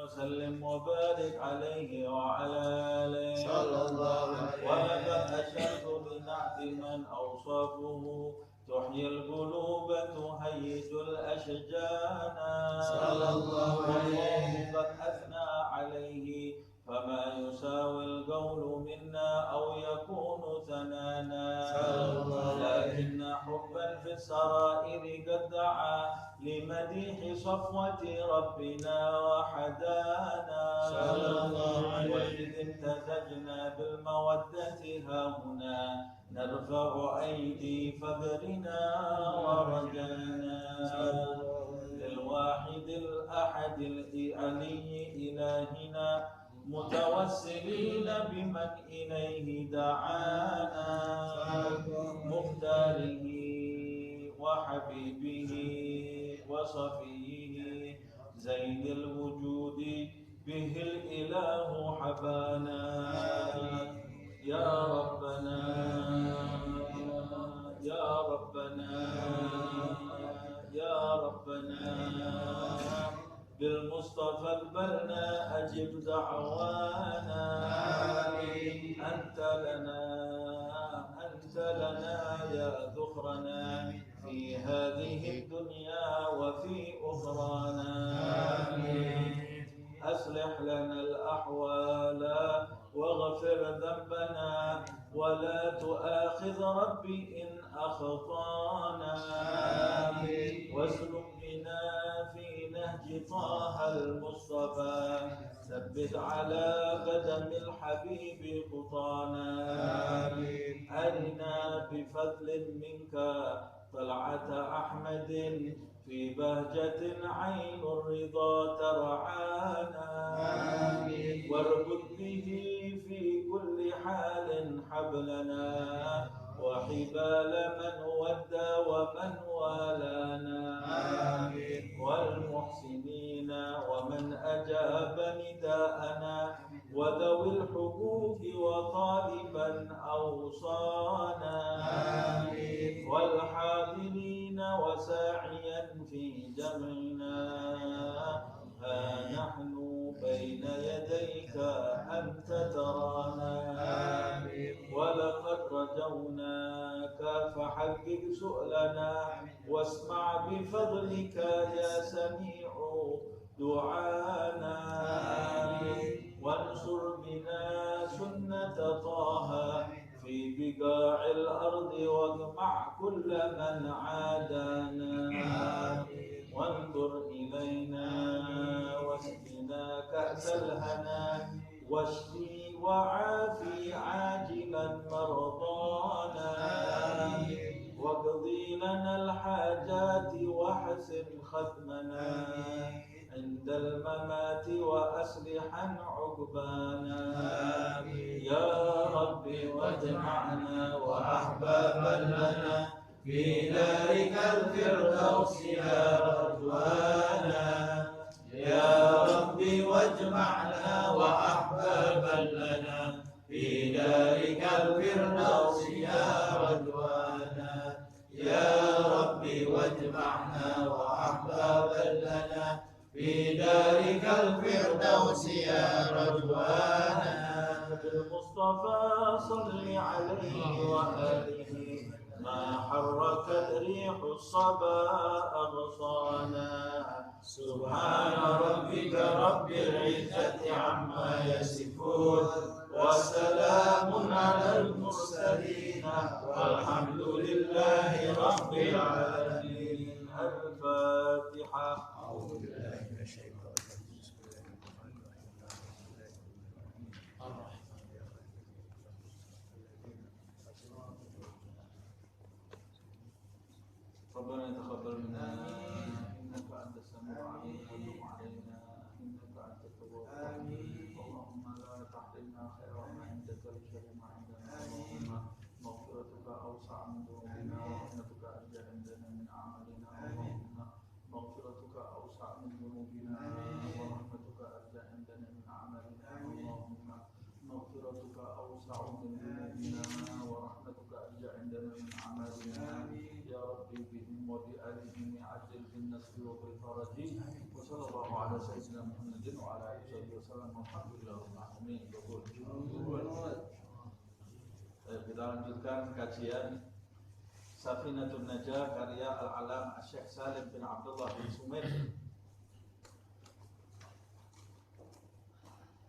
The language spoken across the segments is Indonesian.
وسلم وبارك عليه وعلى آله صلى الله عليه ولقد أشرت بنعت من أوصافه تحيي القلوب تهيج الأشجان صلى الله عليه والله قد أثنى عليه فما يساوي القول منا أو يكون ثنانا لكن حبا في السرائر قد دعا لمديح صفوة ربنا وحدانا وإذ امتزجنا بالمودة هاهنا نرفع أيدي فقرنا ورجانا للواحد الأحد العلي إلهنا متوسلين بمن إليه دعانا مختاره وحبيبه وصفيه زين الوجود به الإله حبانا يا ربنا يا ربنا يا ربنا بالمصطفى اقبلنا أجب دعوانا أنت لنا يا ذخرنا في هذه الدنيا وفي أخرانا أصلح لنا الأحوال واغفر ذنبنا ولا تؤاخذ ربي إن أخطانا واسلك بنا في نهج طه المصطفى ثبت على قدم الحبيب خطانا أرنا بفضل منك طلعة أحمد في بهجة عين الرضا ترعانا واربط به في كل حال حبلنا وحبال من ودى ومن والانا والمحسنين ومن أجاب نداءنا وذوي الحقوق وطالبا أوصانا والحاضرين وساعيا في جمعنا ها نحن بين يديك أنت ترانا ولقد رجوناك فحقق سؤلنا واسمع بفضلك يا سميع دعانا وانصر بنا سنة طه في بقاع الأرض واجمع كل من عادانا وانظر إلينا واسقنا كأس الهنا واشفي وعافي عاجلا مرضانا واقضي لنا الحاجات واحسن ختمنا عند الممات وأصلحا عقبانا يا ربي واجمعنا وأحبابا لنا في دارك الفردوس يا رضوانا يا ربي واجمعنا وأحبابا لنا في دارك الفردوس يا رضوانا يا ربي واجمعنا وأحبابا لنا في دارك الفردوس يا رضوانا بالمصطفى صل عليه وآله ما حركت ريح الصبا أغصانا سبحان ربك رب العزة عما يصفون وسلام على المرسلين والحمد لله رب العالمين. الفاتحة. أعوذ بالله من الشيطان ربنا يتقبل منا إنك أنت السميع العليم وتب علينا إنك أنت التواب الرحيم. اللهم لا تحرمنا خير ما عندك وشر ما عندنا. اللهم مغفرتك أوسع من ذنوبنا وموضع العلم عجل بالنصر وبالفرج وصلى الله على سيدنا محمد وعلى آله وسلم والحمد لله رب العالمين. Kita lanjutkan kajian Safinatun Najah karya Al-Alam Syekh Salim bin Abdullah bin Sumair.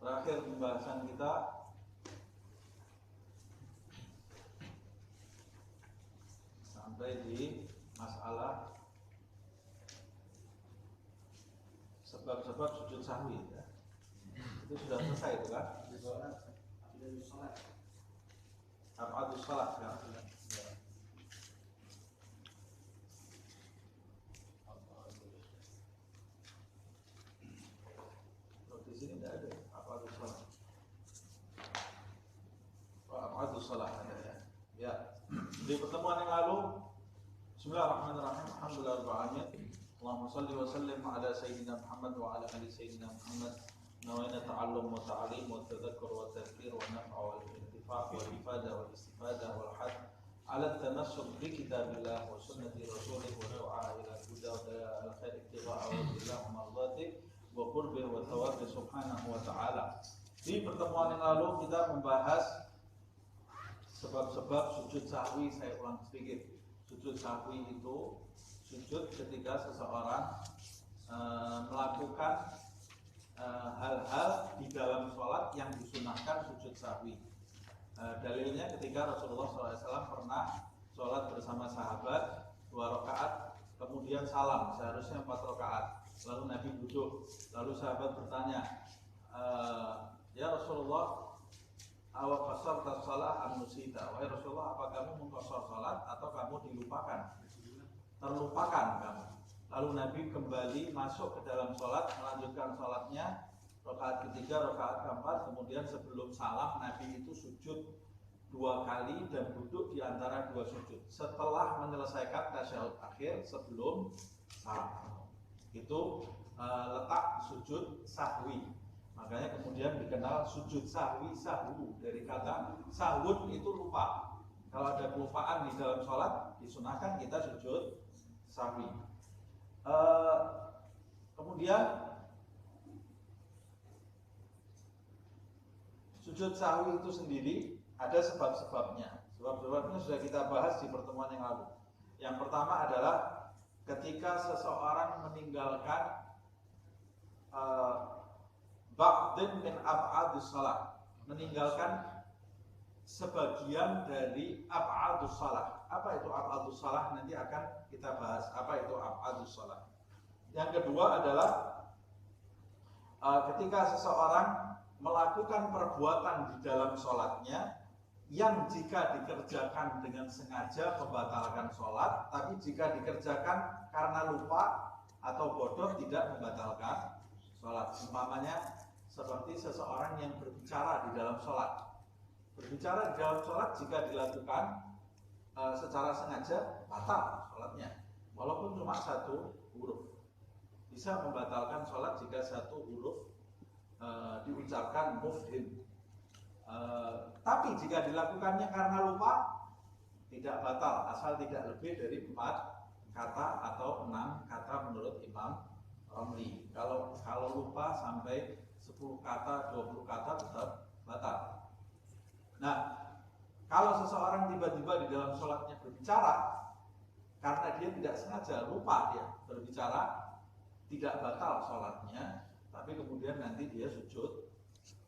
Terakhir pembahasan kita sampai di masalah sebab-sebab sujud sahwi ya. Itu sudah selesai itu kan? Ab'adus salat kan? Di sini tidak ada Ab'adus salat. Ab'adus salat ada ya. Ya. Di pertemuan yang lalu, Bismillahirrahmanirrahim. Alhamdulillahirrahmanirrahim. Allahumma salli wa sallim ala Sayyidina Muhammad wa ala ali Sayyidina Muhammad. Nawaina ta'allum wa ta'alim wa tadhakkur wa tadhkir wa naf'a wa intifaq wa ifada wa istifadah wa had ala tanassub bi kitabillah wa sunnati rasulih wa du'a ila huda wa al-khair ittiba'a wa billah wa mardati wa qurbi wa thawabi subhanahu wa ta'ala. Di pertemuan yang lalu kita membahas sebab-sebab sujud sahwi. Saya ulang sedikit. Sujud sahwi itu sujud ketika seseorang melakukan hal-hal di dalam sholat yang disunahkan sujud sahwi. Dalilnya ketika Rasulullah SAW pernah sholat bersama sahabat 2 rakaat, kemudian salam, seharusnya 4 rakaat. Lalu Nabi duduk, lalu sahabat bertanya, ya Rasulullah, awak qasar tas-salah am-nusita. Wahai Rasulullah, apa kamu mengqasar salat atau kamu dilupakan? Terlupakan kamu. Lalu Nabi kembali masuk ke dalam sholat, melanjutkan sholatnya rakaat ketiga, rakaat keempat. Kemudian sebelum salam Nabi itu sujud 2 kali dan duduk di antara 2 sujud setelah menyelesaikan tasyahud akhir sebelum salam. Itu letak sujud sahwi. Makanya kemudian dikenal sujud sahwi, sahwu dari kata sahwun itu lupa. Kalau ada kelupaan di dalam sholat disunahkan kita sujud sahwi. Kemudian sujud sahwi itu sendiri ada sebab-sebabnya. Sebab-sebabnya sudah kita bahas di pertemuan yang lalu. Yang pertama adalah ketika seseorang meninggalkan ba'din min ab'adus salat, meninggalkan sebagian dari ab'adus salat. Apa itu ab'adus salat? Nanti akan kita bahas apa itu ab'adus salat. Yang kedua adalah ketika seseorang melakukan perbuatan di dalam sholatnya yang jika dikerjakan dengan sengaja membatalkan sholat, tapi jika dikerjakan karena lupa atau bodoh tidak membatalkan sholat. Umpamanya seperti seseorang yang berbicara di dalam sholat. Berbicara di dalam sholat jika dilakukan secara sengaja batal sholatnya, walaupun cuma 1 huruf. Bisa membatalkan sholat jika 1 huruf diucapkan mufhim. Tapi jika dilakukannya karena lupa tidak batal, asal tidak lebih dari 4 kata atau 6 kata menurut Imam Romli. Kalau lupa sampai 10 kata, 20 kata tetap batal. Nah, kalau seseorang tiba-tiba di dalam sholatnya berbicara karena dia tidak sengaja, lupa dia berbicara, tidak batal sholatnya, tapi kemudian nanti dia sujud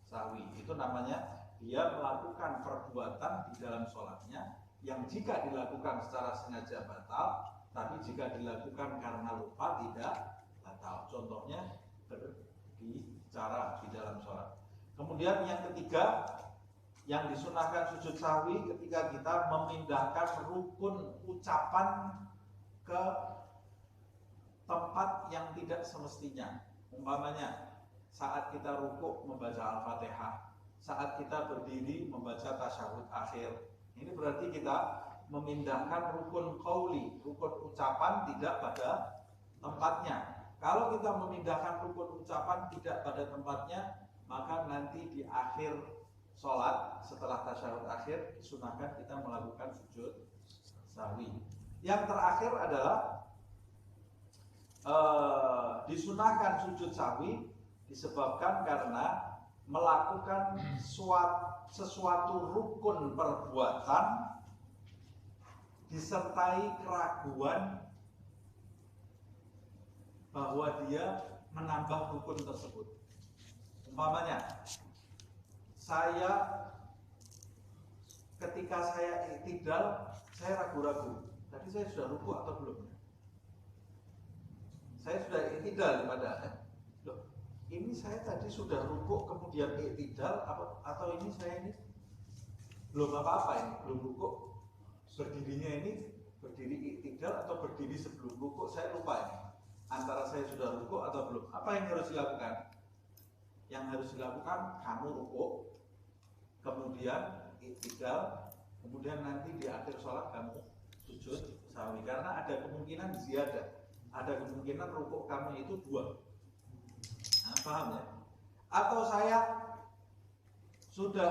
sahwi. Itu namanya dia melakukan perbuatan di dalam sholatnya yang jika dilakukan secara sengaja batal, tapi jika dilakukan karena lupa tidak batal. Contohnya berbicara di dalam sholat. Kemudian yang ketiga, yang disunahkan sujud sahwi ketika kita memindahkan rukun ucapan ke tempat yang tidak semestinya. Umpamanya saat kita rukuk membaca Al-Fatihah, saat kita berdiri membaca tasyahud akhir. Ini berarti kita memindahkan rukun qauli, rukun ucapan tidak pada tempatnya. Kalau kita memindahkan rukun ucapan tidak pada tempatnya, maka nanti di akhir sholat setelah tasyahud akhir disunahkan kita melakukan sujud sahwi. Yang terakhir adalah disunahkan sujud sahwi disebabkan karena melakukan sesuatu rukun perbuatan disertai keraguan bahwa dia menambah rukun tersebut. Umpamanya, ketika saya iktidal, saya ragu-ragu. Tadi saya sudah ruku atau belum? Saya sudah iktidal padahal. Loh, ini saya tadi sudah ruku kemudian iktidal atau ini saya ini belum apa-apa ini, belum ruku. Berdirinya ini berdiri iktidal atau berdiri sebelum ruku, saya lupa ini. Antara saya sudah ruku atau belum. Apa yang harus dilakukan? Yang harus dilakukan, kamu ruku, kemudian iktidal, kemudian nanti di akhir sholat kamu sujud sahwi. Karena ada kemungkinan ziyadah, ada kemungkinan ruku kamu itu 2. Nah, paham ya? Atau saya sudah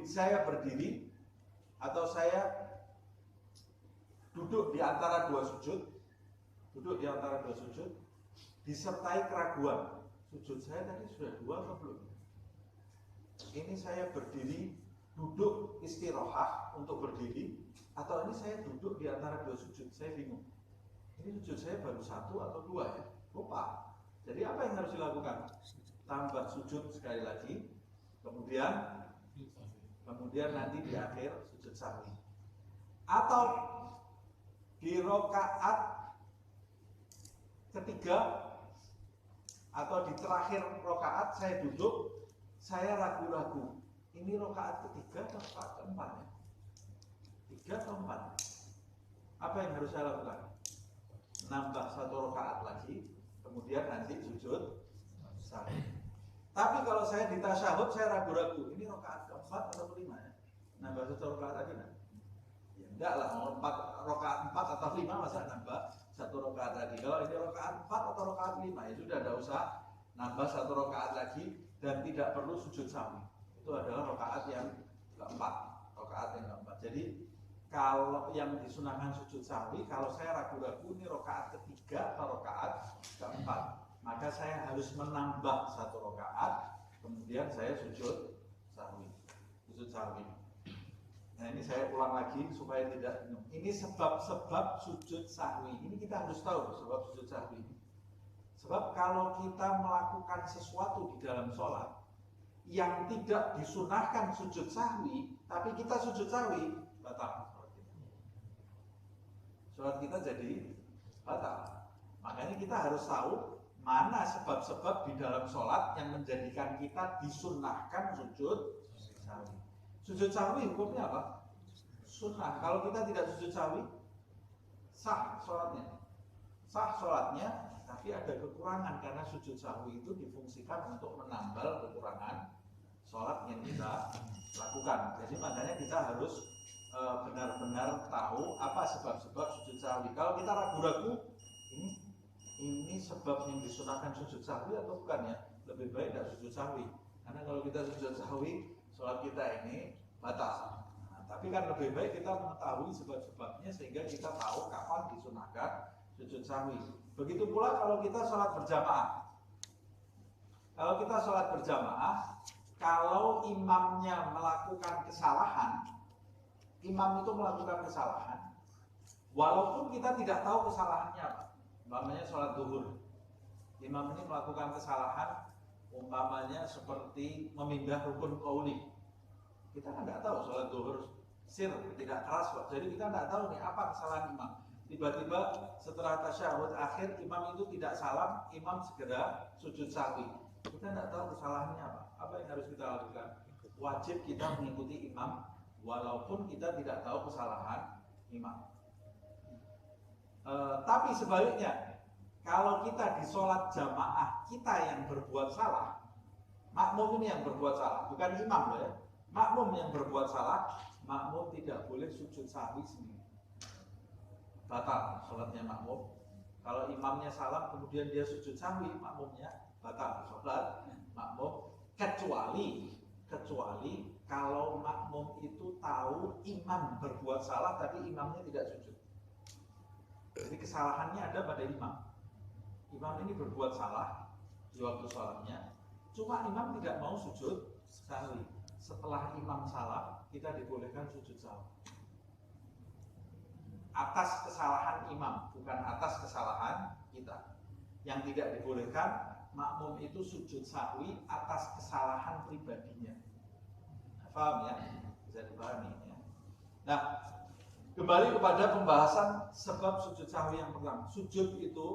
saya berdiri, atau saya duduk di antara dua sujud, disertai keraguan, sujud saya tadi sudah 2 atau belum? Ini saya berdiri, duduk istirahat untuk berdiri, atau ini saya duduk di antara 2 sujud, saya bingung. Ini sujud saya baru 1 atau 2 ya? Lupa. Jadi apa yang harus dilakukan? Tambah sujud sekali lagi, kemudian nanti di akhir sujud sahwi. Atau di rakaat ketiga atau di terakhir rakaat saya duduk, saya ragu-ragu. Ini rakaat ketiga atau rakaat keempat ya? 3 atau 4? Apa yang harus saya lakukan? Nambah 1 rakaat lagi, kemudian nanti sujud sahwi. Tapi kalau saya di tasyahud saya ragu-ragu, ini rakaat keempat atau kelima ya? Nambah 1 rakaat lagi nah? Ya enggak lah, mau rakaat 4 atau 5 masa nambah 1 rakaat lagi. Kalau ini rakaat 4 atau rakaat 5 ya sudah, tidak usah nambah 1 rakaat lagi dan tidak perlu sujud sahwi. Itu adalah rakaat yang keempat. Jadi kalau yang disunahkan sujud sahwi, kalau saya ragu-ragu ini rakaat ketiga atau rakaat keempat, maka saya harus menambah 1 rakaat, kemudian saya sujud sahwi. Nah ini saya ulang lagi supaya tidak bingung. Ini sebab-sebab sujud sahwi. Ini kita harus tahu sebab sujud sahwi. Sebab kalau kita melakukan sesuatu di dalam sholat yang tidak disunahkan sujud sahwi, tapi kita sujud sahwi, batal sholat kita jadi batal. Makanya kita harus tahu mana sebab-sebab di dalam sholat yang menjadikan kita disunahkan sujud sahwi. Sujud sahwi hukumnya apa? Sunnah. Kalau kita tidak sujud sahwi, sah sholatnya, tapi ada kekurangan karena sujud sahwi itu difungsikan untuk menambal kekurangan sholat yang kita lakukan. Jadi makanya kita harus benar-benar tahu apa sebab-sebab sujud sahwi. Kalau kita ragu-ragu, ini sebab yang disunahkan sujud sahwi atau bukan ya? Lebih baik tidak sujud sahwi. Karena kalau kita sujud sahwi, sholat kita ini batal. Nah, tapi kan lebih baik kita mengetahui sebab-sebabnya sehingga kita tahu kapan disunahkan sujud sahwi. Begitu pula kalau kita sholat berjamaah. Kalau imamnya melakukan kesalahan, walaupun kita tidak tahu kesalahannya apa. Umpamanya sholat zuhur, imam ini melakukan kesalahan, umpamanya seperti memindah rukun qauli. Kita kan tidak tahu sholat zuhur tidak keras kok. Jadi kita tidak tahu nih apa kesalahan imam. Tiba-tiba setelah tasyahud akhir imam itu tidak salam, imam segera sujud sahwi. Kita tidak tahu kesalahannya apa. Apa yang harus kita lakukan? Wajib kita mengikuti imam walaupun kita tidak tahu kesalahan imam. Tapi sebaliknya, kalau kita di sholat jamaah kita yang berbuat salah, makmum ini yang berbuat salah, bukan imam ya. Makmum yang berbuat salah, makmum tidak boleh sujud sahwi sendiri. Batal sholatnya makmum. Kalau imamnya salam kemudian dia sujud sahwi, makmumnya batal sholat makmum, kecuali kalau makmum itu tahu imam berbuat salah tapi imamnya tidak sujud. Jadi kesalahannya ada pada imam. Imam ini berbuat salah di waktu sholatnya, cuma imam tidak mau sujud sahwi. Setelah imam salah, kita dibolehkan sujud sahwi. Atas kesalahan imam, bukan atas kesalahan kita. Yang tidak dibolehkan, makmum itu sujud sahwi atas kesalahan pribadinya. Paham ya? Bisa dipahami ya. Nah, kembali kepada pembahasan sebab sujud sahwi yang pertama. Sujud itu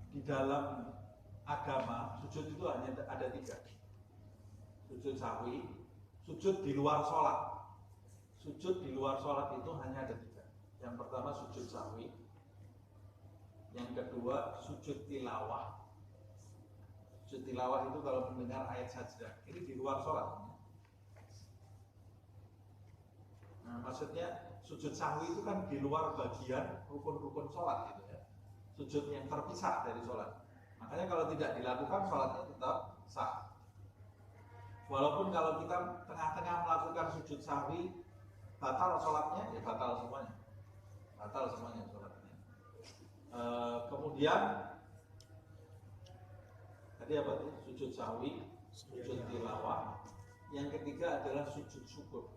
di dalam agama, sujud itu hanya ada 3. Sujud sahwi, sujud di luar sholat. Sujud di luar sholat itu hanya ada 3. Yang pertama sujud sahwi, yang kedua sujud tilawah. Sujud tilawah itu kalau mendengar ayat sajdah, ini di luar sholat. Nah, maksudnya sujud sahwi itu kan di luar bagian rukun-rukun sholat gitu ya. Sujud yang terpisah dari sholat. Makanya kalau tidak dilakukan sholatnya tetap sah. Walaupun kalau kita tengah-tengah melakukan sujud sahwi, batal sholatnya, ya batal semuanya. Batal semuanya sholatnya. Kemudian tadi apa tuh? Sujud sahwi, sujud tilawah. Yang ketiga adalah sujud syukur.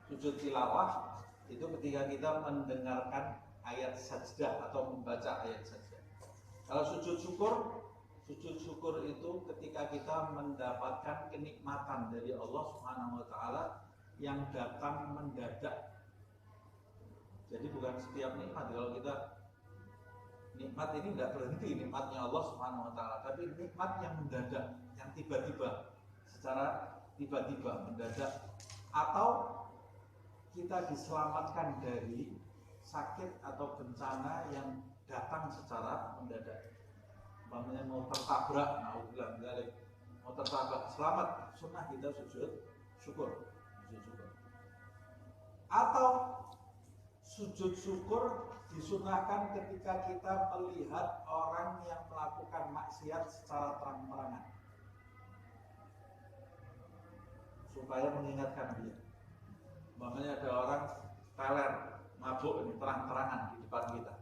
Sujud tilawah itu ketika kita mendengarkan ayat sajdah atau membaca ayat sajdah. Kalau sujud syukur itu ketika kita mendapatkan kenikmatan dari Allah Subhanahu wa taala yang datang mendadak. Jadi bukan setiap nikmat, kalau kita nikmat ini tidak berhenti nikmatnya Allah Subhanahu wa taala, tapi nikmat yang mendadak, yang tiba-tiba, secara tiba-tiba mendadak, atau kita diselamatkan dari sakit atau bencana yang datang secara mendadak. Umpamanya mau tertabrak, mau tertabrak, selamat, sunnah kita sujud syukur. Atau sujud syukur disunahkan ketika kita melihat orang yang melakukan maksiat secara terang-terangan, supaya mengingatkan dia. Umpamanya ada orang teler, mabuk ini terang-terangan di depan kita,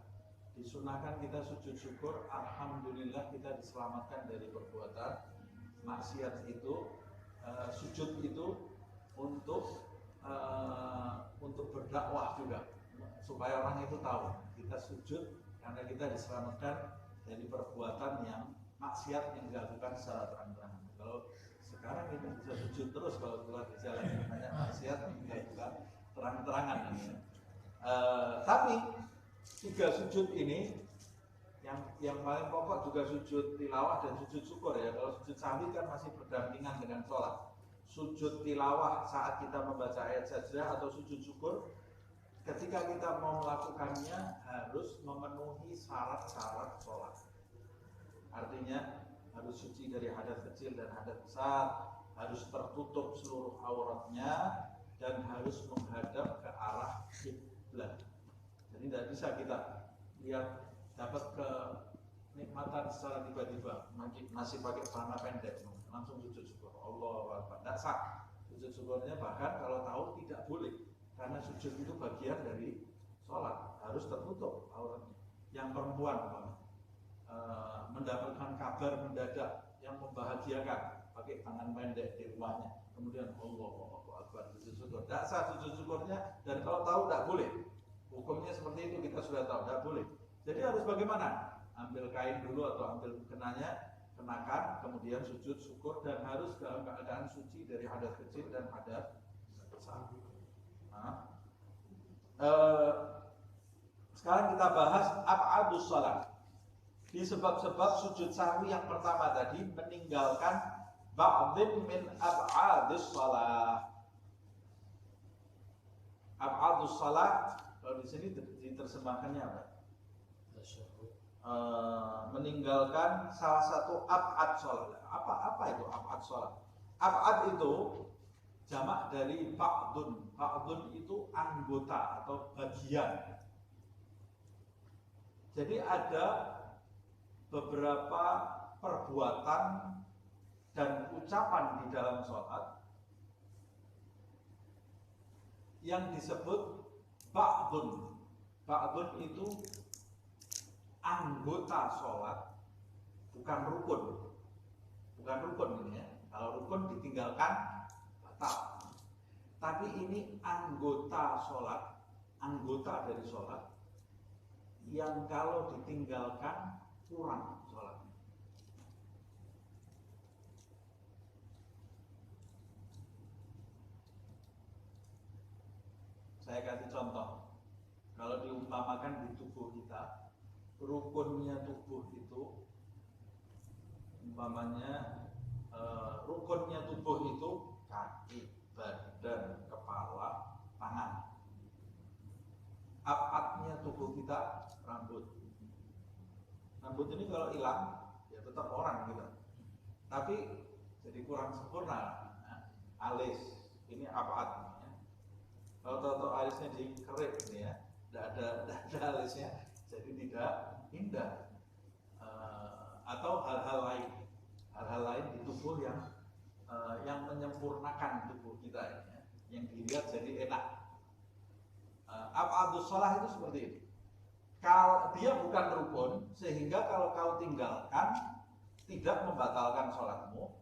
disunahkan kita sujud syukur, alhamdulillah kita diselamatkan dari perbuatan maksiat itu. Sujud itu untuk berdakwah juga, supaya orang itu tahu kita sujud karena kita diselamatkan dari perbuatan yang maksiat yang dilakukan secara terang-terangan. Kalau sekarang kita bisa sujud terus kalau keluar di jalan, banyak maksiat yang dilakukan terang-terangan. Tapi 3 sujud ini yang paling pokok juga sujud tilawah dan sujud syukur ya. Kalau sujud sahwi kan masih berdampingan dengan sholat. Sujud tilawah saat kita membaca ayat sajdah atau sujud syukur ketika kita mau melakukannya harus memenuhi syarat-syarat sholat. Artinya harus suci dari hadas kecil dan hadas besar, harus tertutup seluruh auratnya, dan harus menghadap ke arah kiblat. Jadi tidak bisa kita lihat dapat kenikmatan secara tiba-tiba, masih pakai celana pendek langsung sujud syukur, Allahu Akbar. Tidak sah sujud syukurnya, bahkan kalau tahu tidak boleh, karena sujud itu bagian dari sholat, harus tertutup auratnya. Yang perempuan mendapatkan kabar mendadak yang membahagiakan, pakai tangan pendek di rumahnya, kemudian Allahu Akbar sujud syukur, tidak sah sujud syukurnya. Dan kalau tahu tidak boleh, hukumnya seperti itu kita sudah tahu, tidak boleh. Jadi harus bagaimana? Ambil kain dulu atau ambil kenakan, kemudian sujud syukur, dan harus dalam keadaan suci dari hadas kecil dan hadas besar. Sekarang kita bahas ab'adus shalah. Di sebab-sebab sujud sahwi yang pertama tadi, meninggalkan ba'dhin min ab'adus shalah. Ab'adus shalah kalau di sini diterjemahkannya apa? Meninggalkan salah satu ab'ad sholat. Apa itu ab'ad sholat? Ab'ad itu jamak dari ba'dun. Ba'dun itu anggota atau bagian. Jadi ada beberapa perbuatan dan ucapan di dalam sholat yang disebut ba'dun. Ba'dun itu anggota sholat, bukan rukun. Bukan rukun ini ya. Kalau rukun ditinggalkan batal. Tapi ini anggota sholat, anggota dari sholat yang kalau ditinggalkan kurang sholatnya. Saya kasih contoh. Kalau diumpamakan di tubuh kita, rukunnya tubuh itu, umpamanya rukunnya tubuh itu kaki, badan, kepala, tangan. Abadnya tubuh kita rambut. Rambut ini kalau hilang ya tetap orang kita. Tapi jadi kurang sempurna. Nah, alis ini abad. Ya. Kalau tahu alisnya dikerip ini ya, tidak ada alisnya, jadi tidak indah. Atau hal-hal lain di tubuh yang menyempurnakan tubuh kita ini, ya, yang dilihat jadi enak. Abadus shalah itu seperti itu. Kalau dia bukan rukun, sehingga kalau kau tinggalkan tidak membatalkan sholatmu,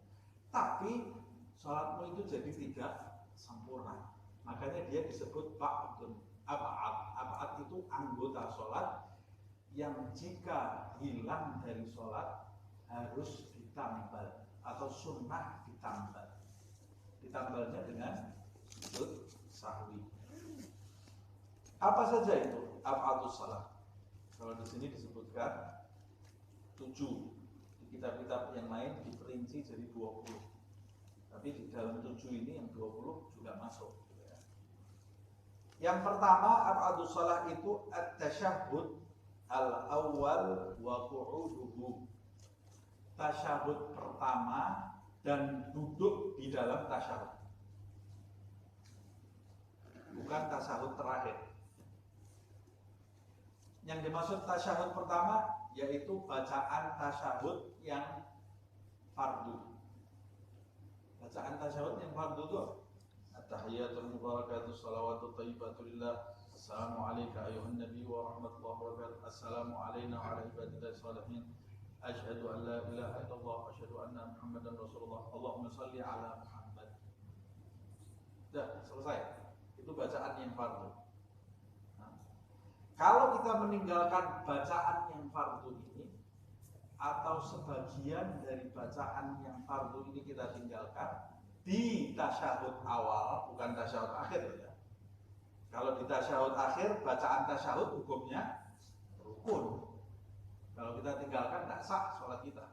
tapi sholatmu itu jadi tidak sempurna. Makanya dia disebut ba'dun ab'ad. Ab'ad itu anggota sholat yang jika hilang dari sholat harus ditambal atau sunnah ditambal. Ditambalnya dengan sujud sahwi. Apa saja itu ab'adus shalah? Kalau di sini disebutkan 7. Di kitab-kitab yang lain diperinci jadi 20. Tapi di dalam 7 ini yang 20 juga masuk. Yang pertama ab'adus shalah itu at-tasyahhud al-awwal wa qu'uduhu. Tasyahud pertama dan duduk di dalam tasyahud. Bukan tasyahud terakhir. Yang dimaksud tasyahud pertama yaitu bacaan tasyahud yang fardu. Bacaan tasyahud yang fardu itu at-tahiyatul mubarakatus shalawatut thayyibatu lillah. Assalamu alayka ayuhan nabiy wa rahmatullahi wa barakatuh. Assalamu alayna wa ala ibadillahi shalihin. Asyhadu an la ilaha illallah wa asyhadu anna Muhammadan Rasulullah. Allahumma shalli ala Muhammad. Sudah selesai. Itu bacaan yang fardu. Kalau kita meninggalkan bacaan yang fardu ini atau sebagian dari bacaan yang fardu ini kita tinggalkan di tasyahud awal, bukan tasyahud akhir ya. Kalau di tasyahud akhir, bacaan tasyahud hukumnya rukun. Kalau kita tinggalkan tidak sah sholat kita.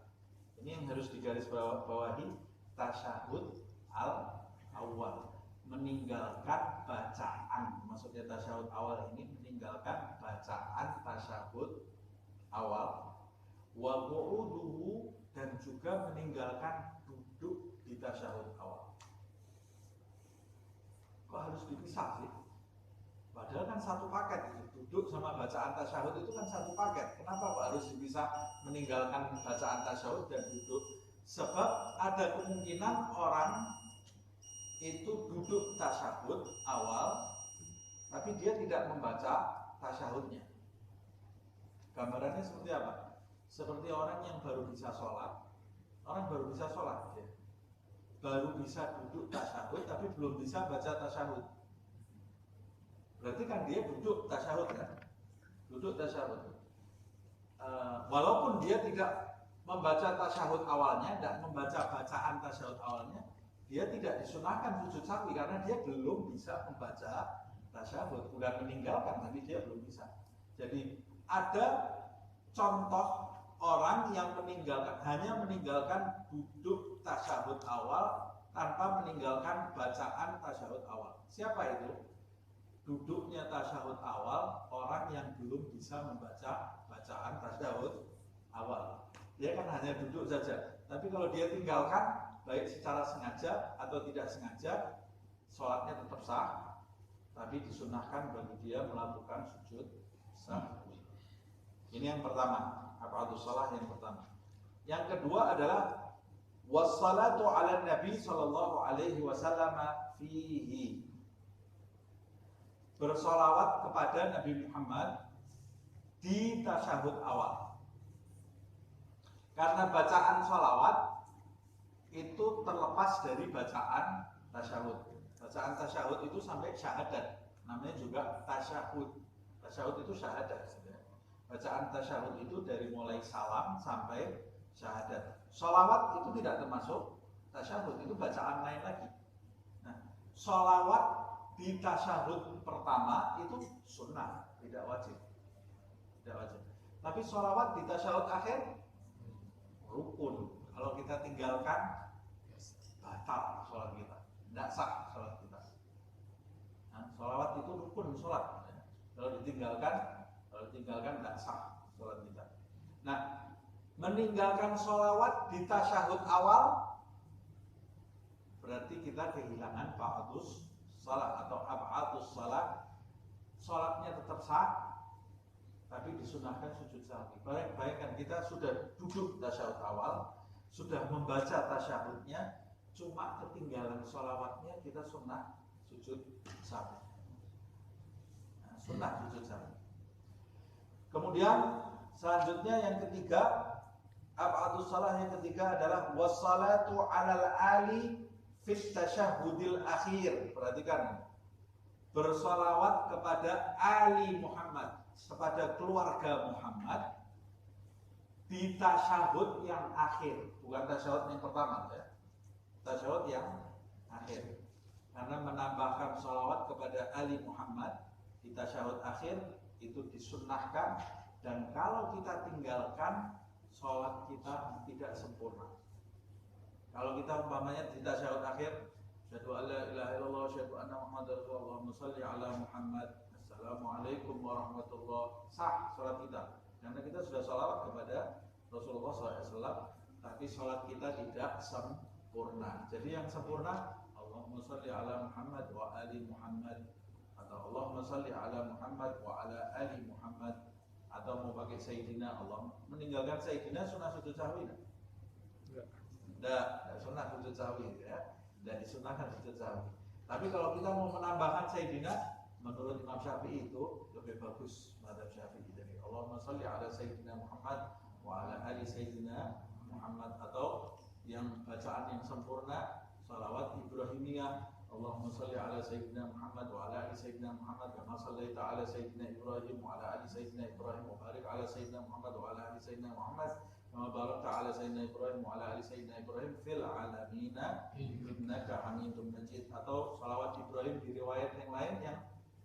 Ini yang harus digarisbawahi, tasyahud al-awwal. Meninggalkan bacaan, maksudnya tasyahud awal ini meninggalkan bacaan tasyahud awal, wa qu'uduhu, dan juga meninggalkan duduk di tasyahud awal. Kok harus dipisah sih? Padahal kan satu paket itu, duduk sama bacaan tasyahud itu kan satu paket. Kenapa kok harus dipisah meninggalkan bacaan tasyahud dan duduk? Sebab ada kemungkinan orang itu duduk tasyahud awal, tapi dia tidak membaca tasyahudnya. Gambarannya seperti apa? Seperti orang yang baru bisa sholat. Orang baru bisa sholat, ya. Baru bisa duduk tasyahud, tapi belum bisa baca tasyahud. Berarti kan dia duduk tasyahud kan? Duduk tasyahud. Walaupun dia tidak membaca tasyahud awalnya, tidak membaca bacaan tasyahud awalnya, dia tidak disunahkan sujud sahwi karena dia belum bisa membaca tasyahud. Bukan meninggalkan, tapi dia belum bisa. Jadi ada contoh orang yang hanya meninggalkan duduk tasyahud awal tanpa meninggalkan bacaan tasyahud awal. Siapa itu? Duduknya tasyahud awal orang yang belum bisa membaca bacaan tasyahud awal. Dia kan hanya duduk saja. Tapi kalau dia tinggalkan, baik secara sengaja atau tidak sengaja, sholatnya tetap sah, tapi disunahkan bagi dia melakukan sujud sahwi. Ini yang pertama, ab'adus shalah yang pertama. Yang kedua adalah wassalatu ala nabi sallallahu alaihi wasallam fihi. bersolawat kepada Nabi Muhammad di tasyahud awal. Karena bacaan solawat itu terlepas dari bacaan tasyahud. Bacaan tasyahud itu sampai syahadat, namanya juga tasyahud. Tasyahud itu syahadat. Bacaan tasyahud itu dari mulai salam sampai syahadat. Solawat itu tidak termasuk tasyahud, itu bacaan lain lagi. Nah, solawat di tasyahud pertama itu sunnah, tidak wajib. Tidak wajib. Tapi solawat di tasyahud akhir rukun. Kalau kita tinggalkan batal sholat kita, tidak sah sholat kita. Nah, solawat itu rukun sholat. Kalau ditinggalkan tidak sah sholat kita. Nah, meninggalkan sholawat di tasyahud awal berarti kita kehilangan ba'dus salat atau ab'atus salat. Sholatnya tetap sah, tapi disunahkan sujud sahwi. Bayangkan kita sudah duduk tasyahud awal, sudah membaca tasyahudnya, cuma ketinggalan sholawatnya, kita sunnah sujud sahwi. Nah, sunnah sujud sahwi. Kemudian selanjutnya yang ketiga, ab'atus salah yang ketiga adalah wassalatu 'alal ali fit tasyahudil akhir. Perhatikan, bersolawat kepada ali Muhammad, kepada keluarga Muhammad di tasyahud yang akhir, bukan tasyahud yang pertama ya. Tasyahud yang akhir. Karena menambahkan sholawat kepada ali Muhammad di tasyahud akhir itu disunnahkan, dan kalau kita tinggalkan sholat kita tidak sempurna. Kalau kita umpamanya di tasyahud akhir, asyhadu an la ilaha illallah wa asyhadu anna muhammadar rasulullah, Allahumma shalli ala Muhammad, assalamualaikum warahmatullahi, sah sholat kita karena kita sudah sholawat kepada Rasulullah SAW, tapi sholat kita tidak sempurna. Jadi yang sempurna Allahumma shalli ala Muhammad wa ali Muhammad, atau Allahumma shalli ala Muhammad wa ala ali Muhammad, atau mau pakai Sayyidina. Allah meninggalkan Sayyidina sunnah sujud sahwi tidak sunnah sujud sahwi ya, tidak disunahkan sujud sahwi. Tapi kalau kita mau menambahkan Sayyidina, menurut Imam Syafi'i itu lebih bagus madzhab Syafi'i. Jadi Allahumma shalli ala Sayyidina Muhammad wa ala ali Sayyidina Muhammad, atau yang bacaan yang sempurna salawat Ibrahimiyah, Allahumma shalli ala Sayyidina Muhammad wa ala ali Sayyidina Muhammad kama shallaita ala Sayyidina Ibrahim wa ala ali Sayyidina Ibrahim wa barik ala Sayyidina Muhammad wa ala ali Sayyidina Muhammad kama barakta ala Sayyidina Ibrahim wa ala ali Sayyidina Ibrahim fil alamina innaka Hamidum Majid. Atau salawat Ibrahim di riwayat yang lain yang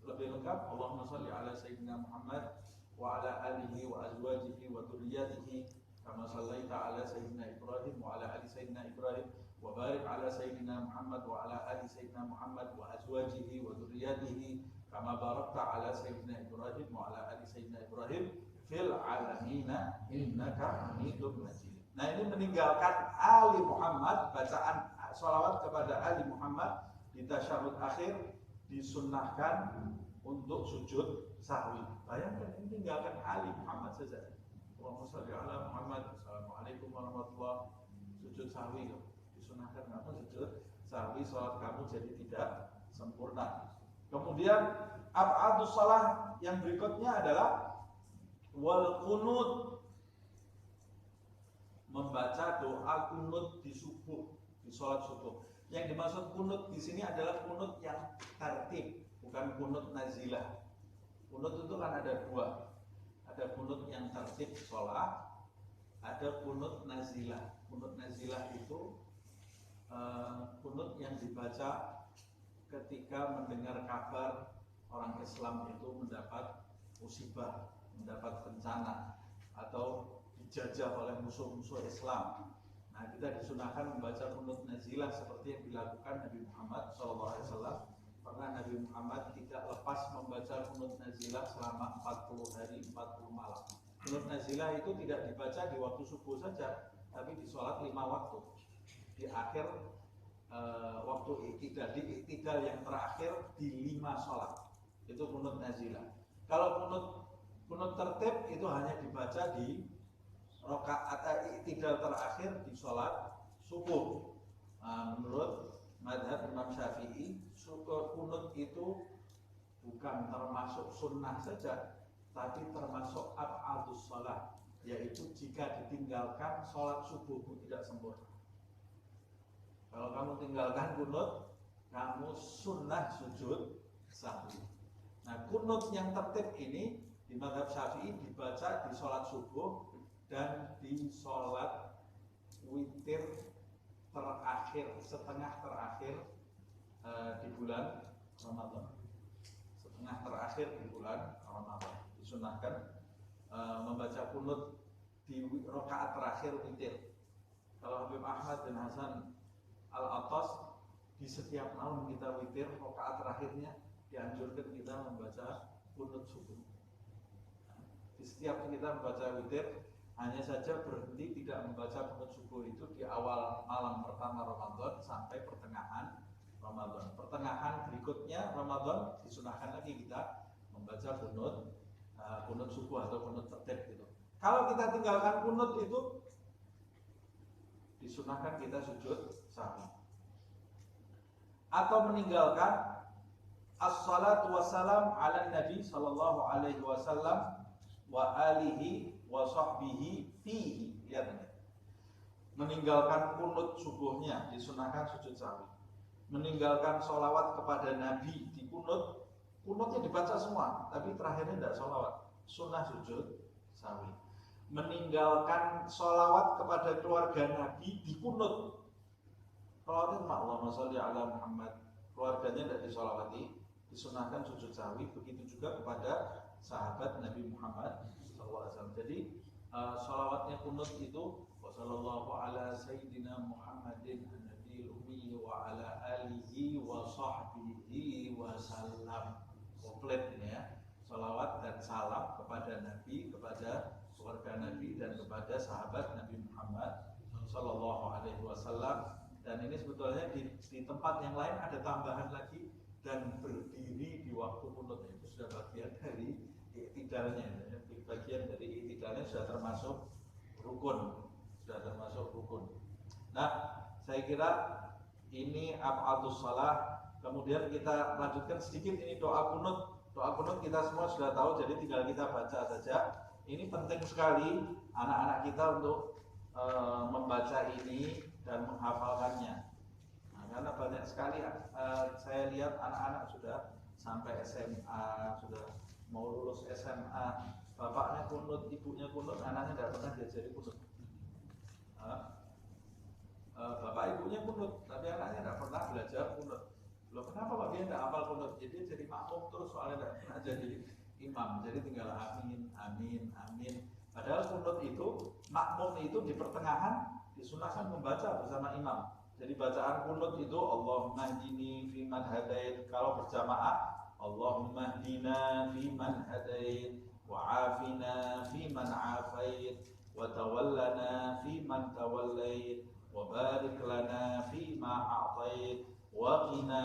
lebih lengkap, Allahumma shalli ala Sayyidina Muhammad wa ala alihi wa azwajihi wa dzurriyyatihi kama shallaita ala Sayyidina Ibrahim wa ala ali Sayyidina Ibrahim wa barik ala Sayyidina Muhammad wa ala ali Sayyidina Muhammad wa azwajihi wa dzurriyyatihi kama barakta ala Sayyidina Ibrahim wa ala ali Sayyidina Ibrahim fil alamina innaka Hamidum Majid. Nah, ini meninggalkan ali Muhammad, bacaan sholawat kepada ali Muhammad di tasyahud akhir disunnahkan untuk sujud sahwi. Bayangkan, ini tinggalkan ali Muhammad saja. Allahumma shalli ala Muhammad, assalamualaikum warahmatullahi, sujud sahwi disunahkan kamu sujud sahwi, sholat kamu jadi tidak sempurna. Kemudian ab'adus shalah yang berikutnya adalah wal qunut, membaca doa kunut di subuh, di sholat subuh. Yang dimaksud kunut di sini adalah kunut yang tertib, bukan kunut nazilah. Kunut itu kan ada dua, ada kunut yang tertib sholat, ada kunut nazilah. Kunut nazilah itu kunut yang dibaca ketika mendengar kabar orang Islam itu mendapat musibah, mendapat bencana, atau dijajah oleh musuh-musuh Islam. Nah, kita disunahkan membaca kunut nazilah seperti yang dilakukan Nabi Muhammad SAW. Pernah Nabi Muhammad tidak lepas membaca kunut nazilah selama 40 hari 40 malam. Kunut nazilah itu tidak dibaca di waktu subuh saja, tapi di sholat 5 waktu. Di akhir waktu iktidal, di iktidal yang terakhir di 5 sholat. Itu kunut nazilah. Kalau kunut tertib itu hanya dibaca di rakaat iktidal terakhir di sholat subuh. Menurut madhab Imam Syafi'i, kunut itu bukan termasuk sunnah saja, tapi termasuk ab'adus sholat, yaitu jika ditinggalkan sholat subuhmu tidak sempurna. Kalau kamu tinggalkan kunut, kamu sunnah sujud sahwi. Nah, kunut yang tertib ini di mazhab Syafi'i dibaca di sholat subuh dan di sholat witir terakhir, setengah terakhir di bulan Ramadan. Setengah terakhir di bulan Ramadan disunahkan membaca kunut di rakaat terakhir witir. Kalau Habib Ahmad bin Hasan Al-Attas, di setiap malam kita witir, rakaat terakhirnya dianjurkan kita membaca kunut subuh. Di setiap kita membaca witir, hanya saja berhenti tidak membaca kunut subuh itu di awal malam pertama Ramadan sampai pertengahan Ramadan. Pertengahan berikutnya Ramadan disunahkan lagi kita membaca kunut subuh atau kunut tertib gitu. Kalau kita tinggalkan kunut itu disunahkan kita sujud sahwi. Atau meninggalkan as-salatu wassalam ala nabi sallallahu alaihi wasallam wa alihi wa sahbihi fihi. Lihat ini. Meninggalkan kunut subuhnya disunahkan sujud sahwi. Meninggalkan sholawat kepada nabi di kunutnya dibaca semua, tapi terakhirnya tidak sholawat, sunnah sujud sahwi. Meninggalkan sholawat kepada keluarga nabi di kunut, kalau itu Allahumma sholli ala Muhammad, keluarganya tidak disolawati, disunahkan sujud sahwi. Begitu juga kepada sahabat Nabi Muhammad SAW. Jadi sholawatnya kunut itu wassallallahu ala sayyidina Muhammadin an-nabiyil ummi wa ala alihi wa sahbihi wa sallam. Komplit ini ya, sholawat dan salam kepada Nabi, kepada keluarga Nabi, dan kepada sahabat Nabi Muhammad sallallahu alaihi wasallam. Dan ini sebetulnya di tempat yang lain ada tambahan lagi, dan berdiri di waktu kunut itu sudah bagian dari i'tidalnya. Bagian dari i'tidalnya sudah termasuk rukun, Nah, saya kira ini ab'adus shalah. Kemudian kita lanjutkan sedikit ini doa kunut. Doa kunut kita semua sudah tahu, jadi tinggal kita baca saja. Ini penting sekali anak-anak kita untuk membaca ini dan menghafalkannya. Nah, karena banyak sekali saya lihat anak-anak sudah sampai SMA, sudah mau lulus SMA, bapaknya kunut, ibunya kunut, anaknya tidak pernah diajari kunut. Bapak ibunya kunut, tapi anaknya tidak pernah belajar kunut. Loh, kenapa Pak dia tidak hafal kunut? Jadi jadi makmum terus, soalnya tidak pernah jadi imam. Jadi tinggal amin, amin, amin. Padahal kunut itu, makmum itu di pertengahan disunahkan membaca bersama imam. Jadi bacaan kunut itu Allahumma hdini fiman hadait. Kalau berjamaah Allahumma hdina fiman hadait, wa afina fiman afait, wa tawallana fiman tawallait, wa barik lana fima a'tait, wa qina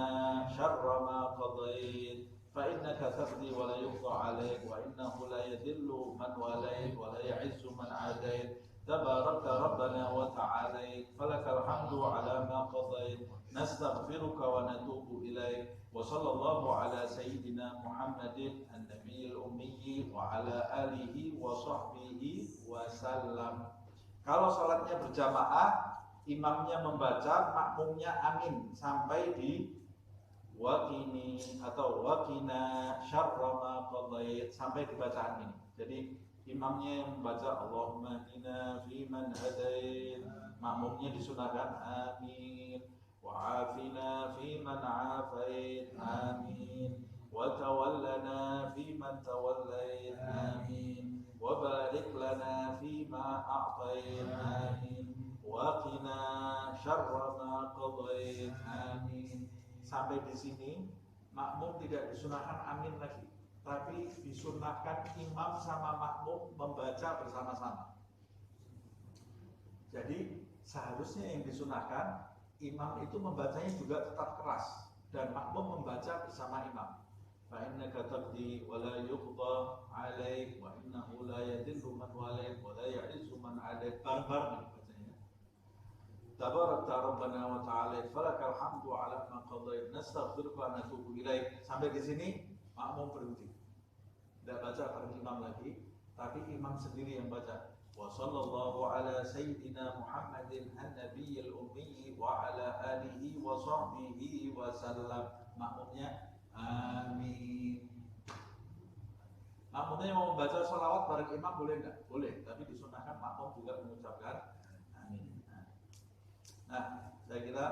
syarra ma qadait, fa innaka taqdi wa la yuqda 'alaik, wa innahu la yadhillu man walait wa la ya'izzu man 'adait. تبارك ربنا وتعالى فلك الحمد على ما قضيت نستغفرك ونتوب إليك وصلى الله على سيدنا محمد النبي الأمي وعلى آله وصحبه وسلم. Kalau salatnya berjamaah, imamnya membaca, makmumnya amin sampai di waqini atau waqina syarra ma qadait, sampai di bacaan ini. Jadi imamnya yang membaca Allahumma hdina fiman hadait, makmumnya disunahkan amin, wa afina fiman afait, amin, wa tawallana fiman tawallait, amin, wa barik lana fima a'tait, amin, wa qina syarra ma qadait, amin. Sampai di sini makmum tidak disunahkan amin lagi, tapi disunahkan imam sama makmum membaca bersama-sama. Jadi seharusnya yang disunahkan, imam itu membacanya juga tetap keras dan makmum membaca bersama imam. Fa innaka taqdi wa la yuqda 'alaik wa innahu la yadillu man walait wa la ya'izzu man 'adait. Bareng-bareng bacanya. Tabarakta rabbana wa ta'ala falakal hamdu 'ala ma qadait nastaghfiruka wa natubu ilaik. Sampai di sini makmum berhenti. Tidak baca bareng imam lagi, tapi imam sendiri yang baca. Wa sallallahu ala sayyidina Muhammadin an-nabiyil ummi wa ala alihi wa sahbihi wa sallam. Makmumnya amin. Makmumnya mau membaca sholawat bareng imam boleh enggak? Boleh, tapi disunahkan makmum juga mengucapkan amin. Nah, saya kira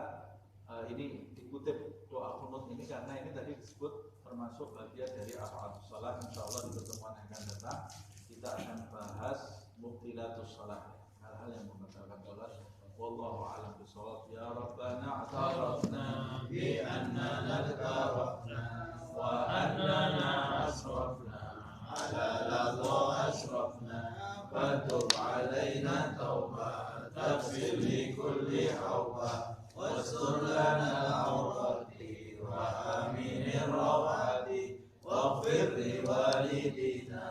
ini dikutip doa kunut ini karena ini tadi disebut termasuk bagian dari af'alus shalah. Insyaallah di pertemuan yang akan datang kita akan bahas mubtilatus shalah, hal-hal yang membatalkan salat. Wallahu a'lam bishawab. Ya Rabbana a'tarafna bi annana al-karafna wa annana asrafna ala ladha asrafna fatub alaina tawbah taghfir li kulli hawbah wastur lana al-awrati wa aminir rawati waghfir li walidina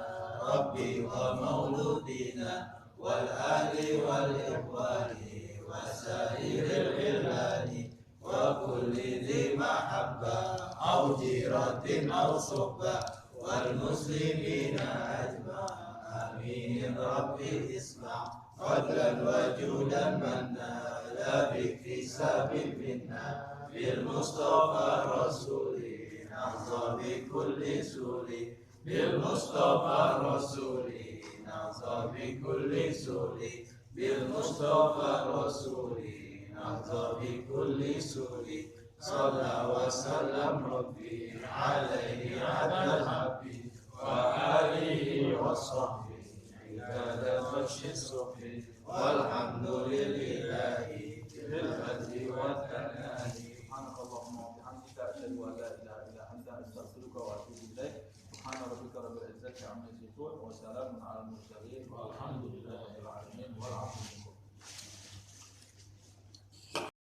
rabbi wa mauludina wal ahli wal ikhwani wa sairil ilani wa kulli dhi mahabba au jiratin au suhbah wal muslimina ajma'in. Amin Rabbi isma' fadlan wa judan manna la biktisabin minna bil Mustafa Rasuli nahza bi kulli suli bil Mustafa Rasuli nahza bi kulli suli bil Mustafa Rasuli nahza bi kulli suli Salla wa sallam Rabbi alaihi adal habib wa alihi wa sahbihi ibada khashyi subhi walhamdulillahi bil fadli wa tanani. Subhanakallahumma wa bihamdika asyhadu an la ilaha illa anta astaghfiruka wa atubu ilaik. Subhana rabbika rabbil izzati amma yasifun wa salamun alal mursalin walhamdulillahi rabbil alamin wal 'afwu